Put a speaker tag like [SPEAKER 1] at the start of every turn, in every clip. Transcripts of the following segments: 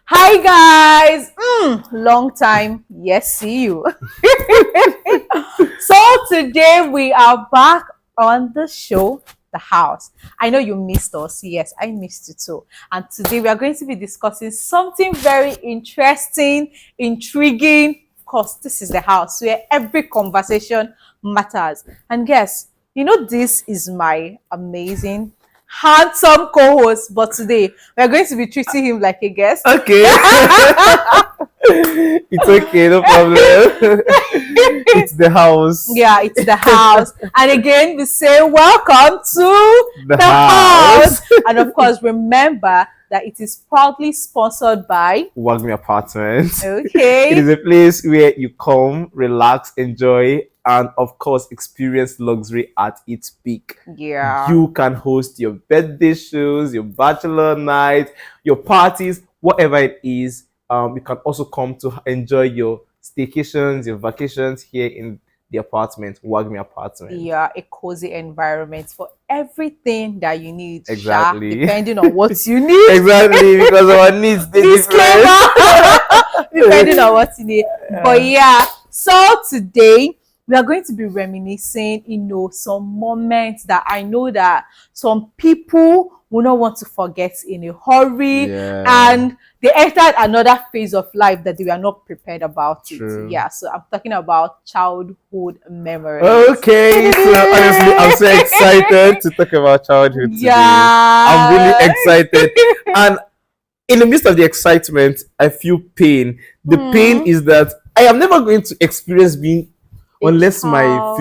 [SPEAKER 1] Hi guys, long time, yes, see you. So today we are back on the show, The House. I know you missed us, yes, I missed you too. And today we are going to be discussing something very interesting, intriguing. Of course, this is The House where every conversation matters. And guess, this is my amazing handsome co-host, but today we're going to be treating him like a guest.
[SPEAKER 2] Okay. It's okay, no problem. It's the house.
[SPEAKER 1] Yeah, it's The House. And again, we say welcome to
[SPEAKER 2] The
[SPEAKER 1] The
[SPEAKER 2] house.
[SPEAKER 1] House. And of course, remember that it is proudly sponsored by
[SPEAKER 2] Wagme Apartments. It
[SPEAKER 1] Okay.
[SPEAKER 2] is a place where you come, relax, enjoy, and of course, experience luxury at its peak.
[SPEAKER 1] Yeah.
[SPEAKER 2] You can host your birthday shows, your bachelor night, your parties, whatever it is. You can also come to enjoy your staycations, your vacations here in the apartment, Wagme Apartment.
[SPEAKER 1] Yeah, a cozy environment for everything that you need.
[SPEAKER 2] Exactly.
[SPEAKER 1] Depending on what you need.
[SPEAKER 2] Exactly, because our needs they different.
[SPEAKER 1] Disclaimer. Depending on what you need. But yeah, so today we are going to be reminiscing, some moments that I know that some people will not want to forget in a hurry.
[SPEAKER 2] Yeah.
[SPEAKER 1] And they entered another phase of life that they were not prepared about
[SPEAKER 2] True.
[SPEAKER 1] it. Yeah, so I'm talking about childhood memories.
[SPEAKER 2] Okay, so honestly, I'm so excited to talk about childhood today.
[SPEAKER 1] Yeah.
[SPEAKER 2] I'm really excited. And in the midst of the excitement, I feel pain. The pain is that I am never going to experience being unless my
[SPEAKER 1] child.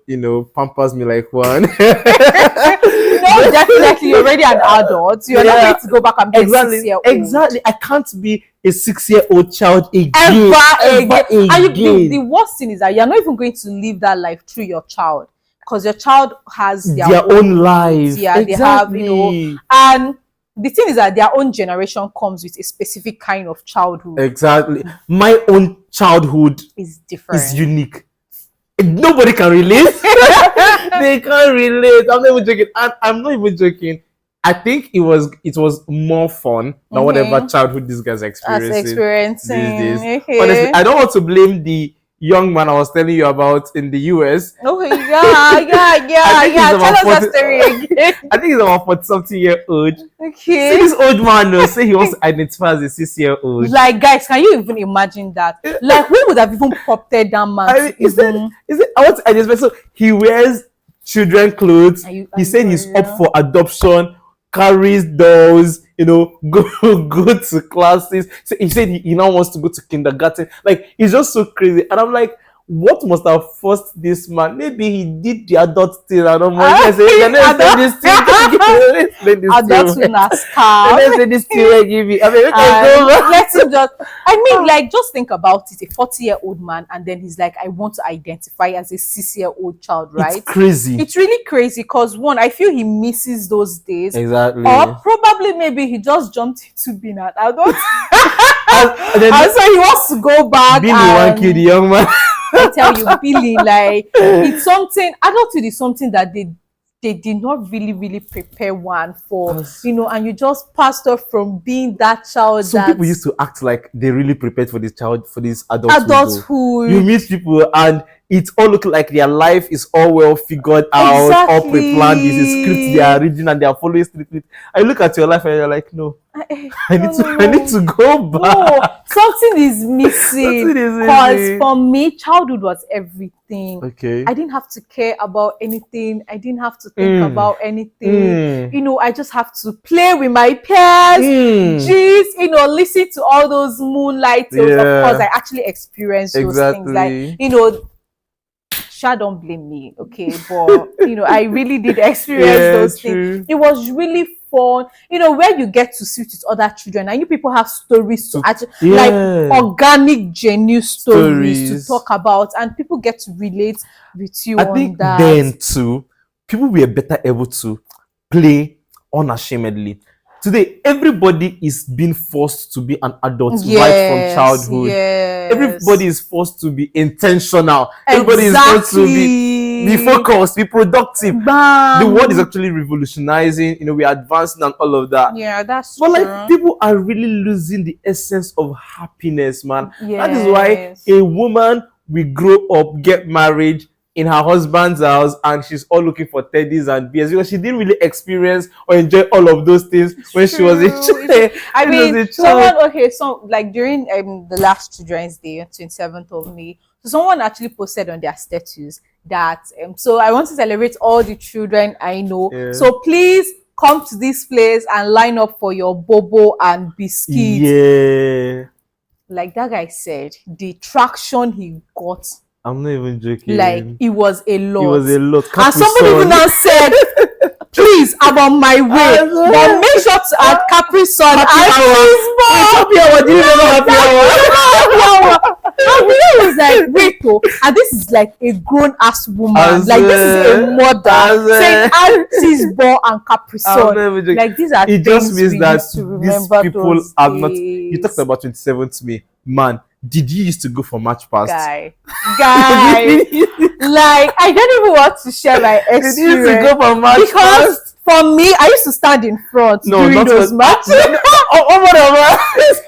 [SPEAKER 2] future, pampers me like one.
[SPEAKER 1] No, definitely, you're already an adult. You're not going to go back and be a 6-year-old.
[SPEAKER 2] Exactly. I can't be a 6-year-old child again.
[SPEAKER 1] Ever again. And the worst thing is that you're not even going to live that life through your child, because your child has
[SPEAKER 2] their own life.
[SPEAKER 1] Yeah,
[SPEAKER 2] exactly.
[SPEAKER 1] they have, and the thing is that their own generation comes with a specific kind of childhood.
[SPEAKER 2] Exactly. My own childhood
[SPEAKER 1] Is different.
[SPEAKER 2] is unique. Nobody can relate. They can't relate. I'm not even joking. I'm not even joking. I think it was more fun than whatever childhood these guys are
[SPEAKER 1] experiencing
[SPEAKER 2] these days.
[SPEAKER 1] Okay.
[SPEAKER 2] Honestly, I don't want to blame the young man I was telling you about in the US.
[SPEAKER 1] Oh yeah. Tell us that story again.
[SPEAKER 2] I think he's about 40-something-year-old.
[SPEAKER 1] Okay.
[SPEAKER 2] See this old man say he wants to identify as a 6-year-old.
[SPEAKER 1] Like, guys, can you even imagine that? Like, who would have even prompted that man?
[SPEAKER 2] I want to identify. So he wears children clothes. He said he's up for adoption, carries dolls, go to classes. So he said he now wants to go to kindergarten. Like, he's just so crazy. And I'm like, what must have forced this man? Maybe he did the adult thing. I don't know. Let's say this thing.
[SPEAKER 1] Adults in a scam.
[SPEAKER 2] Let's say this thing. Give me.
[SPEAKER 1] Let's just. Just think about it. A 40-year-old man, and then he's like, I want to identify as a 6-year-old child, right?
[SPEAKER 2] It's crazy.
[SPEAKER 1] It's really crazy because one, I feel he misses those days.
[SPEAKER 2] Exactly.
[SPEAKER 1] Or probably maybe he just jumped into being an adult. and so he wants to go back.
[SPEAKER 2] Billy one kid, the young man.
[SPEAKER 1] I tell you, Billy, like, it's something, adulthood is something that they did not really prepare one for, and you just passed off from being that child.
[SPEAKER 2] Some people used to act like they really prepared for this adulthood. You meet people and it all looks like their life is all well figured out, all pre-planned. This is script they are reading and they are following strictly. I look at your life and you're like, no, I need to go back.
[SPEAKER 1] No, something is missing. Because for me, childhood was everything.
[SPEAKER 2] Okay.
[SPEAKER 1] I didn't have to care about anything. I didn't have to think about anything. I just have to play with my peers. Listen to all those moonlight tales. Of course, I actually experienced those things. Like, don't blame me, okay? But I really did experience those things. It was really fun, where you get to sit with other children and you people have stories to actually, like organic, genuine stories to talk about, and people get to relate with you. I think that.
[SPEAKER 2] Then too, people were better able to play unashamedly. Today, everybody is being forced to be an adult right from childhood. Everybody is forced to be intentional. Everybody is forced to be
[SPEAKER 1] productive.
[SPEAKER 2] Be focused, be productive.
[SPEAKER 1] Bam.
[SPEAKER 2] The world is actually revolutionizing, we're advancing and all of that.
[SPEAKER 1] Yeah, that's
[SPEAKER 2] But
[SPEAKER 1] true.
[SPEAKER 2] like, people are really losing the essence of happiness, man.
[SPEAKER 1] Yes.
[SPEAKER 2] That is why a woman will grow up, get married in her husband's house, and she's all looking for teddies and beers because she didn't really experience or enjoy all of those things when she was a child.
[SPEAKER 1] I mean, so like during the last Children's Day on 27th of May, so someone actually posted on their status that so I want to celebrate all the children I know.
[SPEAKER 2] Yeah.
[SPEAKER 1] So please come to this place and line up for your bobo and biscuits.
[SPEAKER 2] Yeah.
[SPEAKER 1] Like that guy said, the traction he got.
[SPEAKER 2] I'm not even joking.
[SPEAKER 1] Like, it was a lot.
[SPEAKER 2] It was a lot.
[SPEAKER 1] And somebody even now said, please, I'm on my way. But make sure to add Capri Sun.
[SPEAKER 2] Happy hour. Do you remember happy hour?
[SPEAKER 1] I was like, wait, and this is like a grown ass woman. Like, this is a mother saying, add ball and Capri Sun. Like, these are
[SPEAKER 2] it
[SPEAKER 1] things
[SPEAKER 2] just means
[SPEAKER 1] we
[SPEAKER 2] that
[SPEAKER 1] used to remember.
[SPEAKER 2] these people are not.
[SPEAKER 1] Days.
[SPEAKER 2] You talked about 27th May, man. Did you used to go for March Past?
[SPEAKER 1] Guy, like, I don't even want to share my experience.
[SPEAKER 2] Did you used to go for March Past?
[SPEAKER 1] For me, I used to stand in front during those matches. It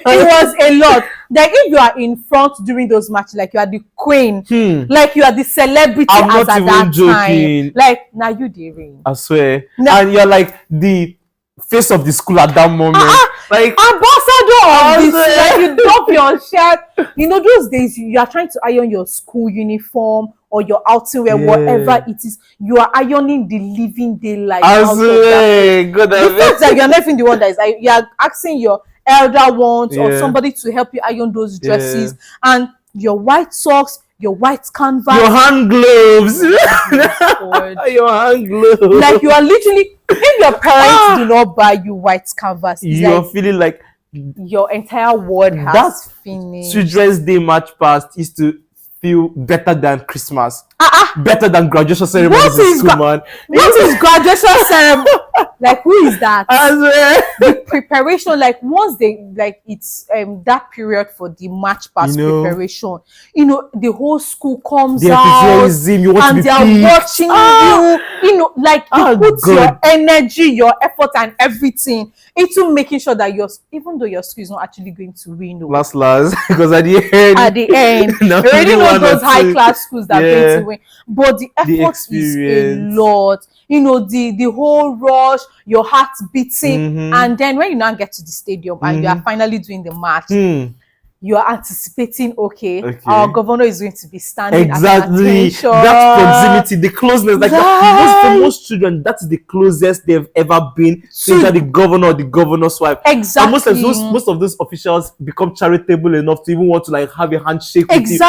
[SPEAKER 1] was a lot. Like, if you are in front during those matches, like you are the queen, like you are the celebrity as at that time. Like, now you the ring.
[SPEAKER 2] I swear. And you're like the face of the school at that moment. Like
[SPEAKER 1] ambassador of this, like you drop your shirt. You know, those days you are trying to iron your school uniform or your outing wear, whatever it is. You are ironing the living daylight.
[SPEAKER 2] I swear, good.
[SPEAKER 1] The fact that you're not even the one that is, you are asking your elder ones or somebody to help you iron those dresses and your white socks, your white canvas,
[SPEAKER 2] your hand gloves, your hand gloves.
[SPEAKER 1] Like, you are literally, if your parents do not buy you white canvas,
[SPEAKER 2] you're like, feeling like
[SPEAKER 1] your entire world has finished.
[SPEAKER 2] Children's Day March Past is to feel better than Christmas, better than graduation ceremonies in school, man.
[SPEAKER 1] What is graduation ceremony? Like, who is that? The preparation, like, once they, like, it's that period for the March Past preparation, the whole school comes out and they are watching you, like, you put your energy, your effort and everything into making sure that even though your school is not actually going to win,
[SPEAKER 2] last because at the end
[SPEAKER 1] you already know those high class schools that are going to win, but the effort is a lot. The whole rush, your heart beating, and then when you now get to the stadium and you are finally doing the match, you are anticipating, our governor is going to be standing at attention.
[SPEAKER 2] That proximity, the closeness, like that, for most children, that's the closest they've ever been to the governor or the governor's wife.
[SPEAKER 1] Exactly.
[SPEAKER 2] And most of those officials become charitable enough to even want to like have a handshake with you.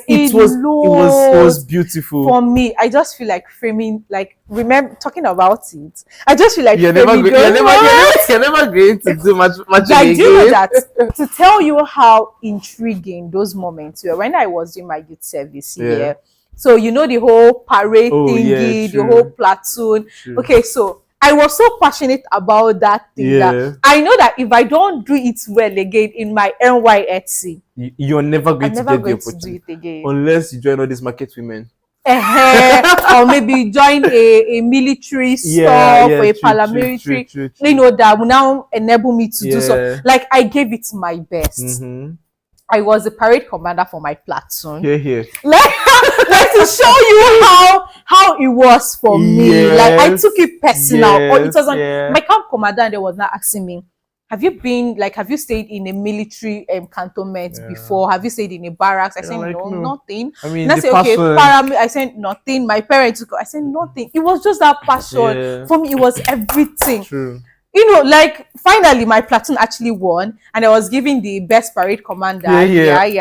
[SPEAKER 2] It was beautiful.
[SPEAKER 1] For me, I just feel like framing, like, remember talking about it, I just feel like
[SPEAKER 2] you're never going to do much
[SPEAKER 1] like, do you know that to tell you how intriguing those moments were when I was doing my youth service here. So the whole parade thingy, the whole platoon. Okay, so I was so passionate about that thing that I know that if I don't do it well again in my NYSC,
[SPEAKER 2] you're never going to get the opportunity
[SPEAKER 1] to do it again
[SPEAKER 2] unless you join all these market women.
[SPEAKER 1] Or maybe join a military stuff or a paramilitary, that will now enable me to do so. Like, I gave it my best. I was the parade commander for my platoon. Like to show you how it was for me. Like, I took it personal. Or it was my camp commander, and they was not asking me, have you stayed in a military cantonment before? Have you stayed in a barracks? I said, no, nothing.
[SPEAKER 2] I mean,
[SPEAKER 1] and I said, okay, I said, nothing. My parents, I said, nothing. It was just that passion. For me, it was everything.
[SPEAKER 2] True.
[SPEAKER 1] Like, finally, my platoon actually won, and I was giving the best parade commander. Because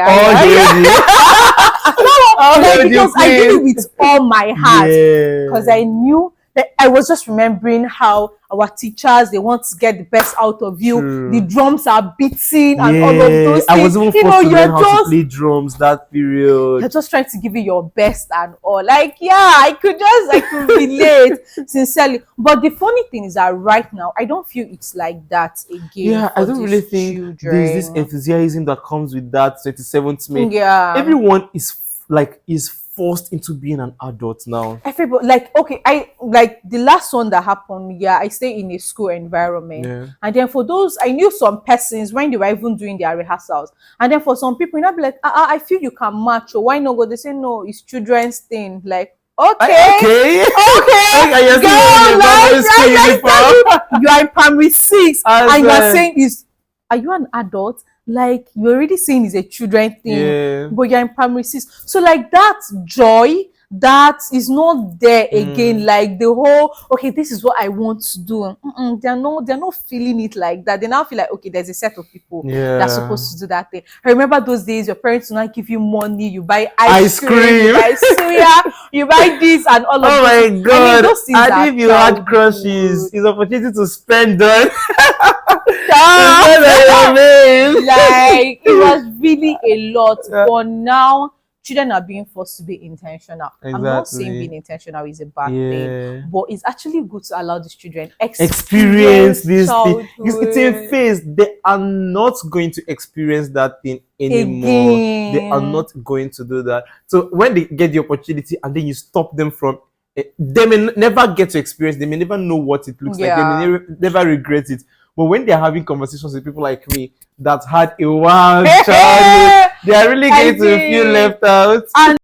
[SPEAKER 1] I did it with all my heart. Because I knew that I was just remembering how our teachers, they want to get the best out of you. The drums are beating and all of those things.
[SPEAKER 2] I was even forced to learn how to play drums that period.
[SPEAKER 1] You're just trying to give it your best and all. Like, I could relate sincerely. But the funny thing is that right now, I don't feel it's like that again.
[SPEAKER 2] I don't really think there's this enthusiasm that comes with that 27th May.
[SPEAKER 1] Everyone
[SPEAKER 2] is forced into being an adult now.
[SPEAKER 1] Everybody, like, okay, I like the last one that happened. Yeah, I stay in a school environment,
[SPEAKER 2] Yeah.
[SPEAKER 1] and then for those, I knew some persons when they were even doing their rehearsals, and then for some people, you know, be like, I feel you can match, or why not go? They say no, it's children's thing. Like, okay,
[SPEAKER 2] Okay.
[SPEAKER 1] okay,
[SPEAKER 2] You're
[SPEAKER 1] girl,
[SPEAKER 2] still in the primary school uniform.
[SPEAKER 1] you are in primary six,
[SPEAKER 2] As
[SPEAKER 1] and you are
[SPEAKER 2] a-
[SPEAKER 1] saying is, are you an adult? Like, you're already saying it's a children thing,
[SPEAKER 2] Yeah.
[SPEAKER 1] but you're in primary six. So like that joy that is not there again. Like the whole, okay, this is what I want to do. They're not feeling it like that. They now feel like, okay, there's a set of people that are supposed to do that thing. I remember those days your parents will not give you money, you buy ice cream, you buy suya, you buy this and all of
[SPEAKER 2] Oh
[SPEAKER 1] this.
[SPEAKER 2] my god!
[SPEAKER 1] I mean, those things
[SPEAKER 2] And
[SPEAKER 1] are
[SPEAKER 2] if you had
[SPEAKER 1] childhood.
[SPEAKER 2] crushes, it's opportunity to spend on.
[SPEAKER 1] Stop.
[SPEAKER 2] Like
[SPEAKER 1] Like, it was really a lot.
[SPEAKER 2] Yeah.
[SPEAKER 1] But now children are being forced to be intentional. I'm not saying
[SPEAKER 2] Exactly.
[SPEAKER 1] being intentional is a bad
[SPEAKER 2] Yeah.
[SPEAKER 1] thing, but it's actually good to allow these children
[SPEAKER 2] experience this thing.
[SPEAKER 1] childhood
[SPEAKER 2] It's a phase. They are not going to experience that thing anymore. They are
[SPEAKER 1] again.
[SPEAKER 2] not going to do that. So when they get the opportunity and then you stop them from they may never get to experience, they may never know what it looks like, they may never regret it. But when they're having conversations with people like me that had a wild childhood, they are really going to feel left out.
[SPEAKER 1] And